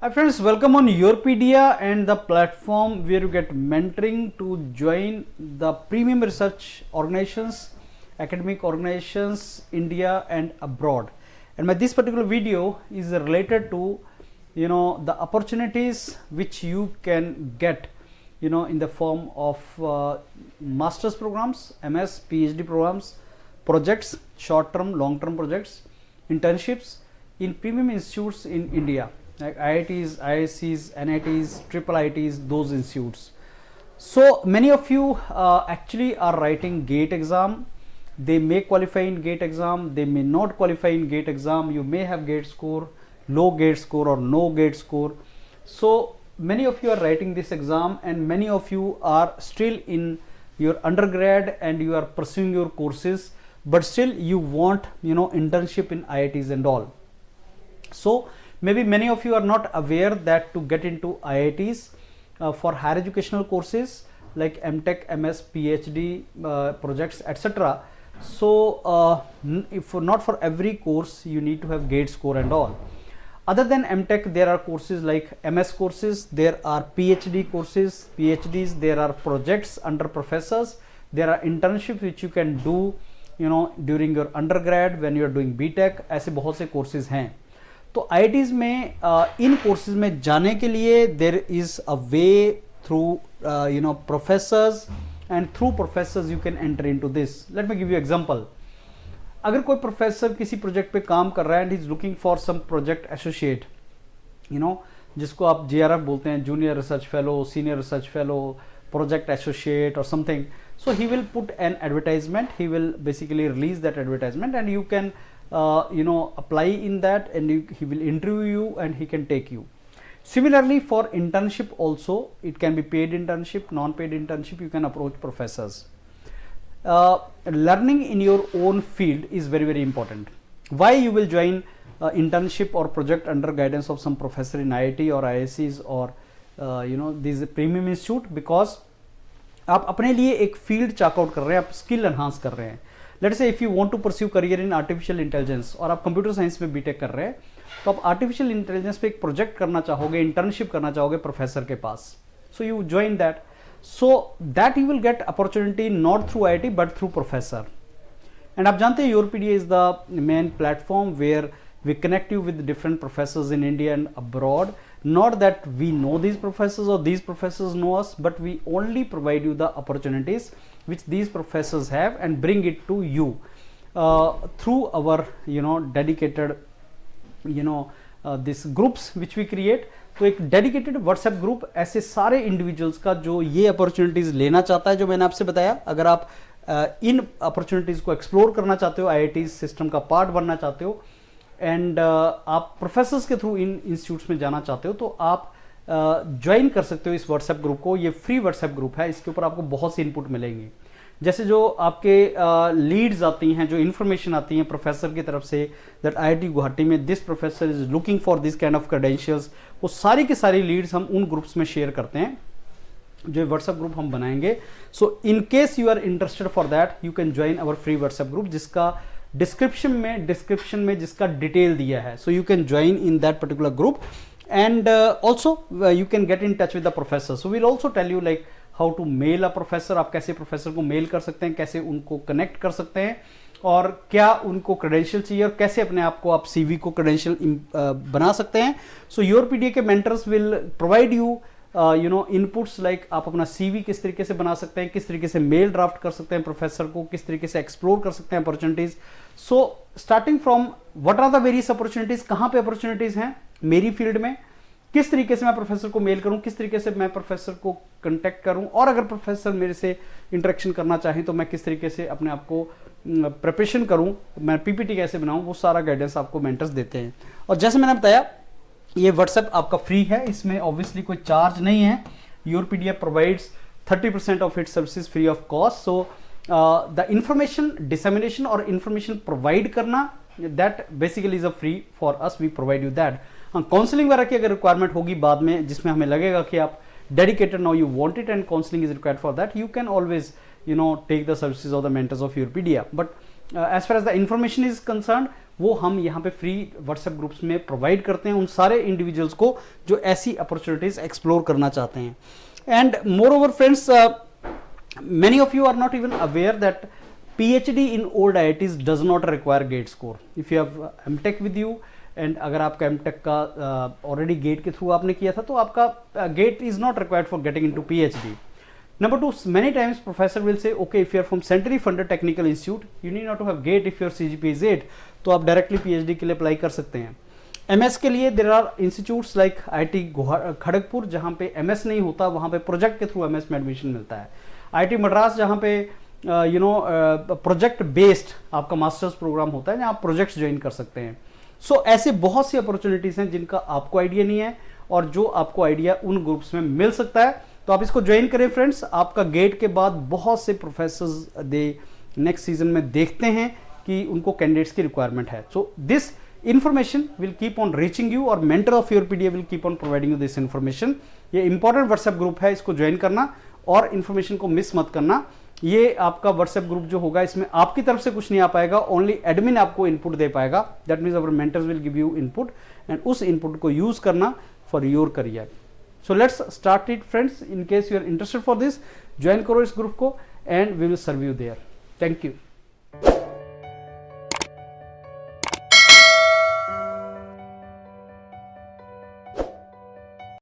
Hi friends, welcome on Yourpedia and the platform where you get mentoring to join the premium research organizations, academic organizations, India and abroad. And this particular video is related to the opportunities which you can get in the form of master's programs, MS, PhD programs, projects, short-term, long-term projects, internships in premium institutes in India, like IITs, IIScs, NITs, triple IITs, those institutes. So many of you actually are writing GATE exam. They may qualify in GATE exam, they may not qualify in GATE exam. You may have GATE score, low GATE score or no GATE score. So many of you are writing this exam and many of you are still in your undergrad and you are pursuing your courses, but still you want internship in IITs and all. So maybe many of you are not aware that to get into IITs for higher educational courses like MTech, MS, PhD projects, etc. So not for every course you need to have GATE score and all. Other than MTech, there are courses like MS courses, there are PhD courses, PhDs, there are projects under professors, there are internships which you can do during your undergrad when you are doing BTech. ऐसे बहुत से courses हैं. तो IITs में इन courses में जाने के लिए there is a way through professors and through professors you can enter into this. Let me give you example. अगर कोई प्रोफेसर किसी प्रोजेक्ट पे काम कर रहा है and is looking for some project associate, जिसको आप JRF बोलते हैं, junior research fellow, senior research fellow, project associate और something. So he will put an advertisement, he will basically release that advertisement and you can apply in that and he will interview you and he can take you. Similarly for internship also, it can be paid internship, non-paid internship, you can approach professors. Learning in your own field is very, very important. Why you will join internship or project under guidance of some professor in IIT or IIScs or these premium institute? Because आप अपने लिए एक field checkout कर रहे हैं, आप skill enhance कर रहे हैं. Let's say if you want to pursue career in artificial intelligence और आप कंप्यूटर साइंस में बीटेक कर रहे हैं, तो आप आर्टिफिशियल इंटेलिजेंस पे एक प्रोजेक्ट करना चाहोगे, इंटर्नशिप करना चाहोगे प्रोफेसर के पास. So you join that, so that you will get opportunity not through IIT but through professor. And आप जानते हैं Yourpedia is the main platform where we connect you with different professors in India and abroad. Not that we know these professors or these professors know us, but we only provide you the opportunities which these professors have and bring it to you through our dedicated this groups which we create. तो एक dedicated WhatsApp group ऐसे सारे individuals का जो ये opportunities लेना चाहता है जो मैंने आपसे बताया. अगर आप इन अपॉर्चुनिटीज को एक्सप्लोर करना चाहते हो, IIT सिस्टम का पार्ट बनना चाहते हो एंड आप प्रोफेसर्स के थ्रू इन इंस्टीट्यूट्स में जाना चाहते हो, तो आप ज्वाइन कर सकते हो इस व्हाट्सएप ग्रुप को. ये फ्री व्हाट्सएप ग्रुप है, इसके ऊपर आपको बहुत सी इनपुट मिलेंगी. जैसे जो आपके लीड्स आती हैं, जो इन्फॉर्मेशन आती हैं प्रोफेसर की तरफ से दैट IIT गुवाहाटी में this professor is looking for this kind of credentials, वो सारी की सारी लीड्स हम उन ग्रुप्स में शेयर करते हैं जो व्हाट्सएप ग्रुप हम बनाएंगे. So in case you are interested for that you can join our free WhatsApp group, जिसका डिस्क्रिप्शन में जिसका डिटेल दिया है. So you can join in that particular group and also you can get in touch with the professor. So we'll also tell you like how to mail a professor. आप कैसे professor को mail कर सकते हैं, कैसे उनको connect कर सकते हैं और क्या उनको क्रेडेंशियल चाहिए और कैसे अपने आप को आप CV को क्रेडेंशियल बना सकते हैं. सो Yourpedia के mentors will provide you inputs like आप अपना CV किस तरीके से बना सकते हैं, किस तरीके से मेल ड्राफ्ट कर सकते हैं प्रोफेसर को, किस तरीके से एक्सप्लोर कर सकते हैं opportunities. So starting from what are the various opportunities, कहाँ पे अपॉर्चुनिटीज हैं मेरी फील्ड में, किस तरीके से मैं प्रोफेसर को मेल करूं, किस तरीके से मैं प्रोफेसर को कांटेक्ट करूं, और अगर प्रोफेसर मेरे से इंटरेक्शन करना चाहें तो मैं किस तरीके से अपने आप को प्रिपरेशन करूं, मैं PPT कैसे बनाऊं, वो सारा गाइडेंस आपको मेंटर्स देते हैं. और जैसे मैंने बताया ये व्हाट्सएप आपका फ्री है, इसमें ऑब्वियसली कोई चार्ज नहीं है. Yourpedia provides 30% of its services free of cost. So the information dissemination और इंफॉर्मेशन प्रोवाइड करना that basically is a free for us, we provide you that. हाँ, काउंसलिंग वगैरह की अगर रिक्वायरमेंट होगी बाद में जिसमें हमें लगेगा कि आप dedicated now you want it and counselling is required for that, you can always take the services of the mentors of Yourpedia. But as far as the information is concerned, वो हम यहाँ पे फ्री व्हाट्सएप ग्रुप्स में provide करते हैं उन सारे individuals को जो ऐसी अपॉर्चुनिटीज एक्सप्लोर करना चाहते हैं. And more over friends, many of you are not even aware that PhD in old IITs does not require GATE score. If you have MTech with you and अगर आपका MTech का already GATE के through आपने किया था तो आपका GATE is not required for getting into PhD. Number two, many times professor will say, okay, if you are from centrally funded technical institute, you need not to have GATE if your CGPA is 8, तो आप directly PhD के लिए apply कर सकते हैं. MS के लिए there are institutes like IIT Kharagpur जहाँ पे MS नहीं होता, वहाँ पे प्रोजेक्ट के थ्रू MS में एडमिशन मिलता है. IIT मद्रास जहाँ पे प्रोजेक्ट बेस्ड आपका मास्टर्स प्रोग्राम होता है जहाँ आप प्रोजेक्ट्स ज्वाइन कर सकते हैं. सो ऐसे बहुत सी अपॉर्चुनिटीज हैं जिनका आपको आइडिया नहीं है और जो आपको आइडिया उन ग्रुप्स में मिल सकता है, तो आप इसको ज्वाइन करें फ्रेंड्स. आपका गेट के बाद बहुत से प्रोफेसर्स दे नेक्स्ट सीजन में देखते हैं कि उनको कैंडिडेट्स की रिक्वायरमेंट है. So this information will keep on reaching you और mentor of your PDA will keep on providing you this information. ये इंपॉर्टेंट व्हाट्सएप ग्रुप है, इसको ज्वाइन करना और इन्फॉर्मेशन को मिस मत करना. ये आपका व्हाट्सएप ग्रुप जो होगा इसमें आपकी तरफ से कुछ नहीं आ पाएगा, ओनली एडमिन आपको इनपुट दे पाएगा. That means our mentors will give you input and उस इनपुट को यूज करना for your career. So let's start it friends. In case you are interested for this, join करो इस ग्रुप को and we will serve you there. Thank you.